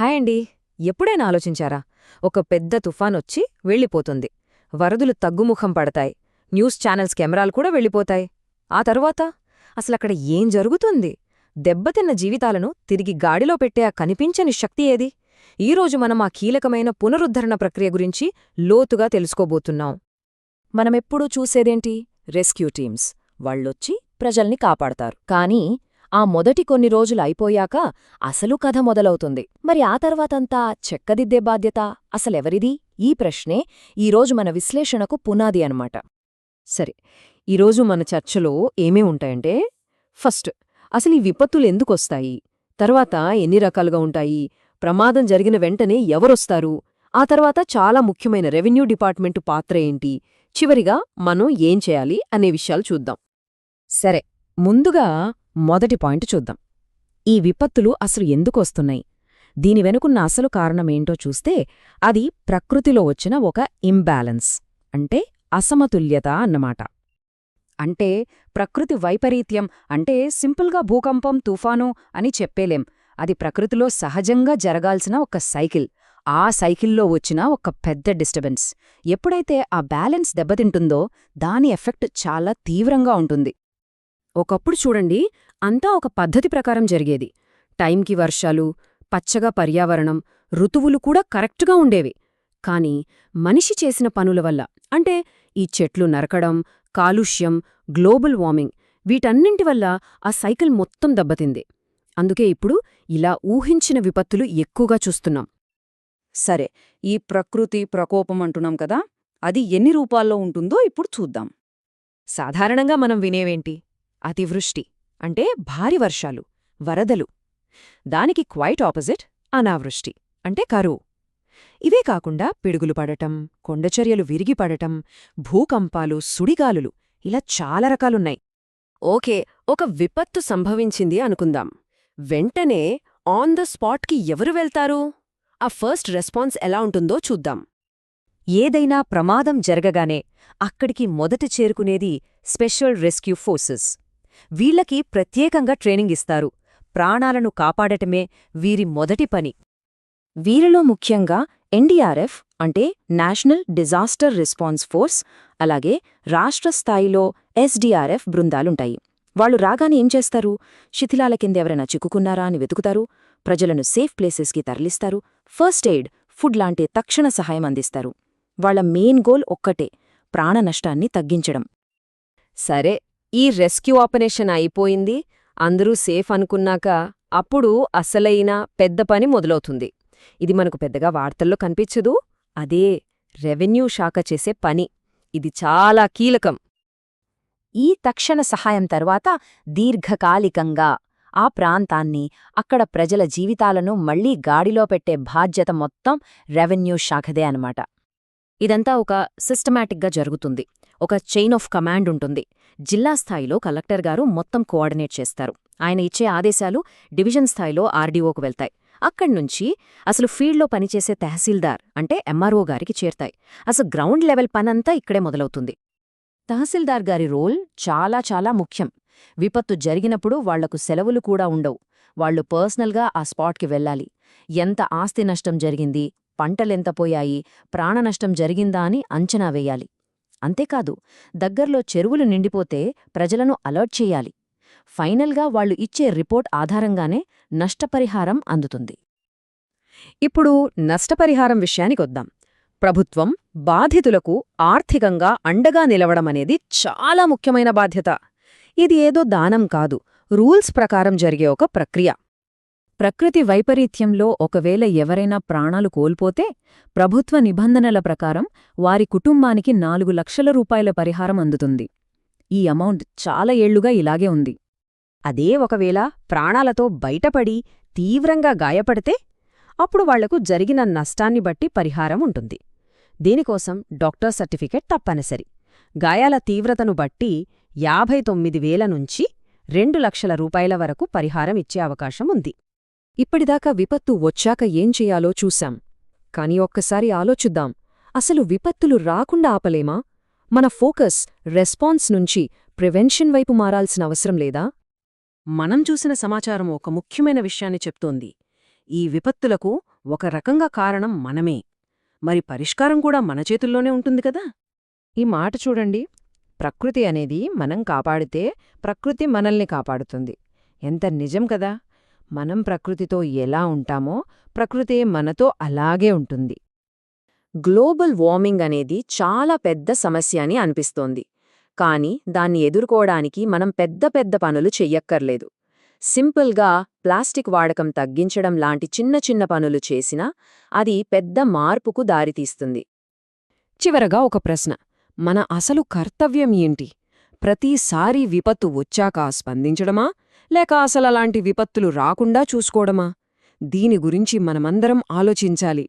Hi అండి. ఎప్పుడైనా ఆలోచించారా? ఒక పెద్ద తుఫానొచ్చి వెళ్ళిపోతుంది. వరదలు తగ్గుముఖం పడతాయి. న్యూస్ ఛానల్స్ కెమెరాలు కూడా వెళ్ళిపోతాయి. ఆ తరువాత అసలక్కడ ఏం జరుగుతుంది? దెబ్బతిన్న జీవితాలను తిరిగి గాడిలో పెట్టే ఆ కనిపించని శక్తి ఏది? ఈరోజు మనం ఆ కీలకమైన పునరుద్ధరణ ప్రక్రియ గురించి లోతుగా తెలుసుకోబోతున్నాం. మనమెప్పుడూ చూసేదేంటి? Rescue teams. వాళ్ళొచ్చి ప్రజల్ని కాపాడతారు. కానీ ఆ మొదటి కొన్ని రోజులు అయిపోయాక అసలు కథ మొదలవుతుంది. మరి ఆ తర్వాతంతా చెక్కదిద్దే బాధ్యత అసలెవరిది? ఈ ప్రశ్నే ఈరోజు మన విశ్లేషణకు పునాది అన్నమాట. సరే, ఈరోజు మన చర్చలో ఏమేం ఉంటాయంటే, ఫస్ట్ అసలు ఈ విపత్తులు ఎందుకొస్తాయి, తర్వాత ఎన్ని రకాలుగా ఉంటాయి, ప్రమాదం జరిగిన వెంటనే ఎవరొస్తారు, ఆ తర్వాత చాలా ముఖ్యమైన రెవెన్యూ డిపార్ట్మెంటు పాత్ర ఏంటి, చివరిగా మనం ఏం చేయాలి అనే విషయాలు చూద్దాం. సరే, ముందుగా మొదటి పాయింట్ చూద్దాం. ఈ విపత్తులు అసలు ఎందుకొస్తున్నాయి? దీని వెనుకున్న అసలు కారణమేంటో చూస్తే అది ప్రకృతిలో వచ్చిన ఒక ఇంబ్యాలెన్స్, అంటే అసమతుల్యత అన్నమాట. అంటే ప్రకృతి వైపరీత్యం అంటే సింపుల్గా భూకంపం, తుఫాను అని చెప్పేలేం. అది ప్రకృతిలో సహజంగా జరగాల్సిన ఒక సైకిల్. ఆ సైకిల్లో వచ్చిన ఒక పెద్ద డిస్టర్బెన్స్. ఎప్పుడైతే ఆ బ్యాలెన్స్ దెబ్బతింటుందో దాని ఎఫెక్ట్ చాలా తీవ్రంగా ఉంటుంది. ఒకప్పుడు చూడండి, అంతా ఒక పద్ధతి ప్రకారం జరిగేది. టైంకి వర్షాలు, పచ్చగా పర్యావరణం, ఋతువులు కూడా కరెక్టుగా ఉండేవి. కాని మనిషి చేసిన పనుల వల్ల, అంటే ఈ చెట్లు నరకడం, కాలుష్యం, గ్లోబల్ వార్మింగ్, వీటన్నింటి వల్ల ఆ సైకిల్ మొత్తం దెబ్బతింది. అందుకే ఇప్పుడు ఇలా ఊహించిన విపత్తులు ఎక్కువగా చూస్తున్నాం. సరే, ఈ ప్రకృతి ప్రకోపం అంటున్నాం కదా, అది ఎన్ని రూపాల్లో ఉంటుందో ఇప్పుడు చూద్దాం. సాధారణంగా మనం వినేవేంటి? అతివృష్టి అంటే భారీ వర్షాలు, వరదలు. దానికి క్వైట్ ఆపోజిట్ అనావృష్టి అంటే కరువు. ఇవే కాకుండా పిడుగులు పడటం, కొండచర్యలు విరిగిపడటం, భూకంపాలు, సుడిగాలులు, ఇలా చాలా రకాలున్నాయి. ఓకే, ఒక విపత్తు సంభవించింది అనుకుందాం. వెంటనే ఆన్ ద స్పాట్కి ఎవరు వెళ్తారు? ఆ ఫస్ట్ రెస్పాన్స్ ఎలా ఉంటుందో చూద్దాం. ఏదైనా ప్రమాదం జరగగానే అక్కడికి మొదట చేరుకునేది స్పెషల్ రెస్క్యూ ఫోర్సెస్. వీళ్లకి ప్రత్యేకంగా ట్రైనింగ్ ఇస్తారు. ప్రాణాలను కాపాడటమే వీరి మొదటి పని. వీరిలో ముఖ్యంగా ఎన్డీఆర్ఎఫ్ అంటే నేషనల్ డిజాస్టర్ రెస్పాన్స్ ఫోర్స్, అలాగే రాష్ట్ర స్థాయిలో ఎస్డీఆర్ఎఫ్ బృందాలుంటాయి. వాళ్లు రాగానే ఏం చేస్తారు? శిథిలాల కింద ఎవరైనా చిక్కుకున్నారా అని వెతుకుతారు, ప్రజలను సేఫ్ ప్లేసెస్కి తరలిస్తారు, ఫస్ట్ ఎయిడ్, ఫుడ్ లాంటి తక్షణ సహాయం అందిస్తారు. వాళ్ల మెయిన్ గోల్ ఒక్కటే, ప్రాణనష్టాన్ని తగ్గించడం. సరే, ఈ రెస్క్యూ ఆపరేషన్ అయిపోయింది, అందరూ సేఫ్ అనుకున్నాక అప్పుడు అసలైన పెద్ద పని మొదలవుతుంది. ఇది మనకు పెద్దగా వార్తల్లో కనిపించదు. అదే రెవెన్యూ శాఖ చేసే పని. ఇది చాలా కీలకం. ఈ తక్షణ సహాయం తర్వాత దీర్ఘకాలికంగా ఆ ప్రాంతాన్ని, అక్కడ ప్రజల జీవితాలను మళ్లీ గాడిలో పెట్టే బాధ్యత మొత్తం రెవెన్యూ శాఖదే అన్నమాట. ఇదంతా ఒక సిస్టమాటిక్గా జరుగుతుంది. ఒక చైన్ ఆఫ్ కమాండ్ ఉంటుంది. జిల్లా స్థాయిలో కలెక్టర్ గారు మొత్తం కోఆర్డినేట్ చేస్తారు. ఆయన ఇచ్చే ఆదేశాలు డివిజన్ స్థాయిలో ఆర్డీఓకు వెళ్తాయి. అక్కడ్నుంచి అసలు ఫీల్డ్లో పనిచేసే తహసీల్దార్ అంటే ఎంఆర్ఓ గారికి చేరతాయి. అసలు గ్రౌండ్ లెవెల్ పనంతా ఇక్కడే మొదలవుతుంది. తహసీల్దార్ గారి రోల్ చాలా చాలా ముఖ్యం. విపత్తు జరిగినప్పుడు వాళ్లకు సెలవులు కూడా ఉండవు. వాళ్లు పర్సనల్గా ఆ స్పాట్కి వెళ్ళాలి. ఎంత ఆస్తి నష్టం జరిగింది, పంటలెంత పోయాయి, ప్రాణనష్టం జరిగిందా అని అంచనా వేయాలి. అంతేకాదు, దగ్గర్లో చెరువులు నిండిపోతే ప్రజలను అలర్ట్ చెయ్యాలి. ఫైనల్గా వాళ్లు ఇచ్చే రిపోర్ట్ ఆధారంగానే నష్టపరిహారం అందుతుంది. ఇప్పుడు నష్టపరిహారం విషయానికొద్దాం. ప్రభుత్వం బాధితులకు ఆర్థికంగా అండగా నిలవడమనేది చాలా ముఖ్యమైన బాధ్యత. ఇది ఏదో దానం కాదు, రూల్స్ ప్రకారం జరిగే ఒక ప్రక్రియ. ప్రకృతి వైపరీత్యంలో ఒకవేళ ఎవరైనా ప్రాణాలు కోల్పోతే ప్రభుత్వ నిబంధనల ప్రకారం వారి కుటుంబానికి 4 లక్షల రూపాయల పరిహారం అందుతుంది. ఈ అమౌంట్ చాలా ఏళ్లుగా ఇలాగే ఉంది. అదే ఒకవేళ ప్రాణాలతో బయటపడి తీవ్రంగా గాయపడితే అప్పుడు వాళ్లకు జరిగిన నష్టాన్ని బట్టి పరిహారం ఉంటుంది. దీనికోసం డాక్టర్ సర్టిఫికెట్ తప్పనిసరి. గాయాల తీవ్రతను బట్టి 59,000 నుంచి 2 లక్షల రూపాయల వరకు పరిహారం ఇచ్చే అవకాశం ఉంది. ఇప్పటిదాకా విపత్తు వచ్చాక ఏం చెయ్యాలో చూశాం. కాని ఒక్కసారి ఆలోచిద్దాం, అసలు విపత్తులు రాకుండా ఆపలేమా? మన ఫోకస్ రెస్పాన్స్ నుంచి ప్రివెన్షన్ వైపు మారాల్సిన అవసరం లేదా? మనం చూసిన సమాచారం ఒక ముఖ్యమైన విషయాన్ని చెప్తోంది. ఈ విపత్తులకు ఒక రకంగా కారణం మనమే. మరి పరిష్కారం కూడా మన చేతుల్లోనే ఉంటుంది కదా. ఈ మాట చూడండి, ప్రకృతి అనేది మనం కాపాడితే ప్రకృతి మనల్ని కాపాడుతుంది. ఎంత నిజం కదా. మనం ప్రకృతితో ఎలా ఉంటామో ప్రకృతి మనతో అలాగే ఉంటుంది. గ్లోబల్ వార్మింగ్ అనేది చాలా పెద్ద సమస్య అని అనిపిస్తోంది. కానీ దాన్ని ఎదుర్కోవడానికి మనం పెద్ద పెద్ద పనులు చెయ్యక్కర్లేదు. సింపుల్గా ప్లాస్టిక్ వాడకం తగ్గించడం లాంటి చిన్న చిన్న పనులు చేసినా అది పెద్ద మార్పుకు దారితీస్తుంది. చివరగా ఒక ప్రశ్న, మన అసలు కర్తవ్యం ఏంటి? ప్రతిసారి విపత్తు వచ్చాక స్పందించడమా, లేక అసలలాంటి విపత్తులు రాకుండా చూసుకోవడమా? దీని గురించి మనమందరం ఆలోచించాలి.